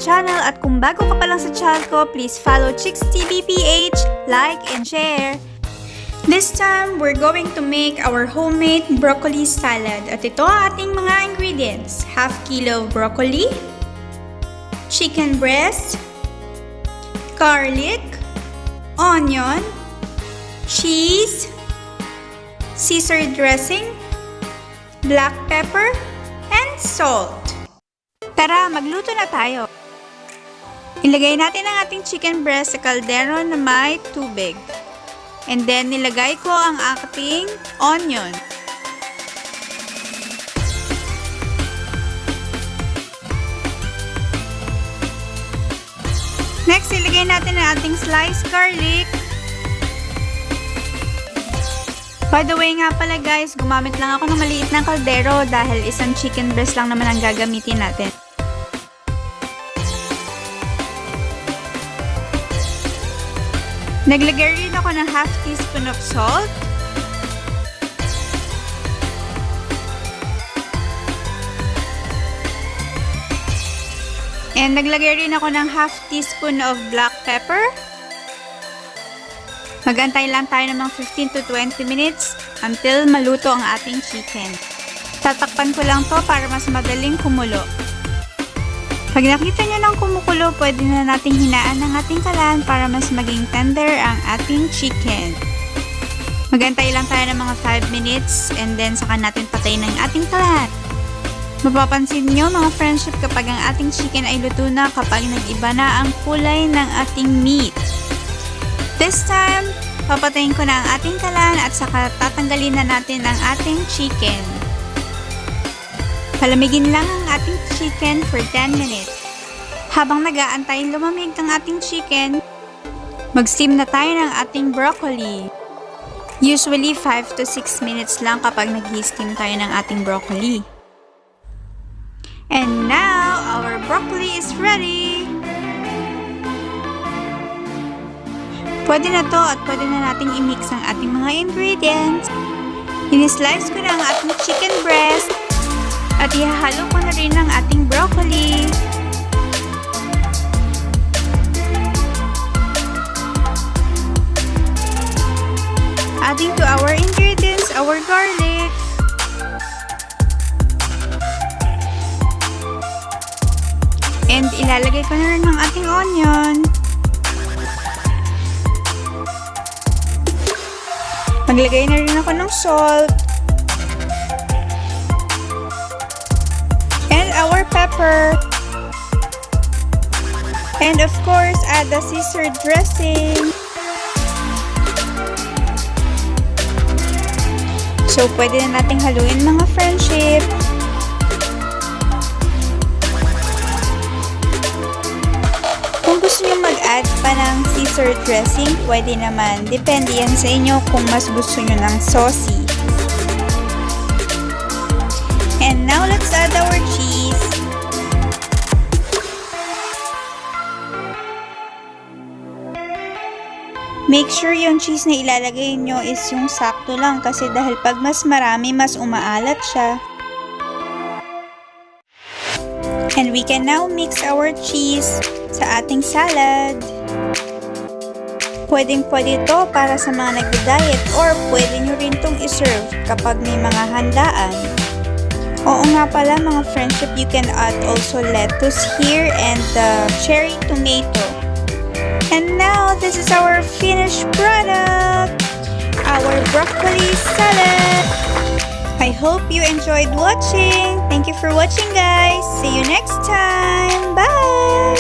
channel at kung bago ka pa lang sa channel ko, please follow Chicks TV PH, like and share. This time, we're going to make our homemade broccoli salad. At ito ang ating mga ingredients. Half kilo broccoli, chicken breast, garlic, onion, cheese, Caesar dressing, black pepper, and salt. Tara, magluto na tayo. Ilagay natin ang ating chicken breast sa kaldero na may tubig. And then, nilagay ko ang ating onion. Next, ilagay natin ang ating sliced garlic. By the way nga pala guys, gumamit lang ako ng maliit na kaldero dahil isang chicken breast lang naman ang gagamitin natin. Naglagay rin ako ng half teaspoon of salt. And naglagay rin ako ng half teaspoon of black pepper. Magantay lang tayo ng mga 15 to 20 minutes until maluto ang ating chicken. Tatakpan ko lang to para mas madaling kumulo. Pag nakita nyo ng kumukulo, pwede na nating hinaan ng ating kalan para mas maging tender ang ating chicken. Magantay lang tayo ng mga 5 minutes and then saka natin patayin ang ating kalan. Mapapansin nyo mga friendship kapag ang ating chicken ay luto na kapag nag-iba na ang kulay ng ating meat. This time, papatayin ko na ang ating kalan at saka tatanggalin na natin ang ating chicken. Palamigin lang ang ating chicken for 10 minutes. Habang nag-aantay lumamig ang ating chicken, mag-steam na tayo ng ating broccoli. Usually 5 to 6 minutes lang kapag nag-steam tayo ng ating broccoli. And now, our broccoli is ready! Pwede na to at pwede na nating i-mix ang ating mga ingredients. Ini-slice ko na ang ating chicken breast. At ihahalo ko na rin ang ating broccoli. Adding to our ingredients, our garlic. And ilalagay ko na rin ang ating onion. Maglagay na rin ako ng salt. Our pepper, and of course add the Caesar dressing. So pwede na nating haluin mga friendship. Kung gusto nyo mag-add pa ng Caesar dressing, pwede naman. Depende yan sa inyo kung mas gusto nyo ng saucy. And now let's add our cheese. Make sure yung cheese na ilalagay nyo is yung sakto lang kasi dahil pag mas marami, mas umaalat siya. And we can now mix our cheese sa ating salad. Pwedeng-pwede ito para sa mga nagda-diet or pwede nyo rin itong iserve kapag may mga handaan. Oo nga pala mga friendship, you can add also lettuce here and cherry tomato. And now, this is our finished product! Our broccoli salad! I hope you enjoyed watching! Thank you for watching guys! See you next time! Bye!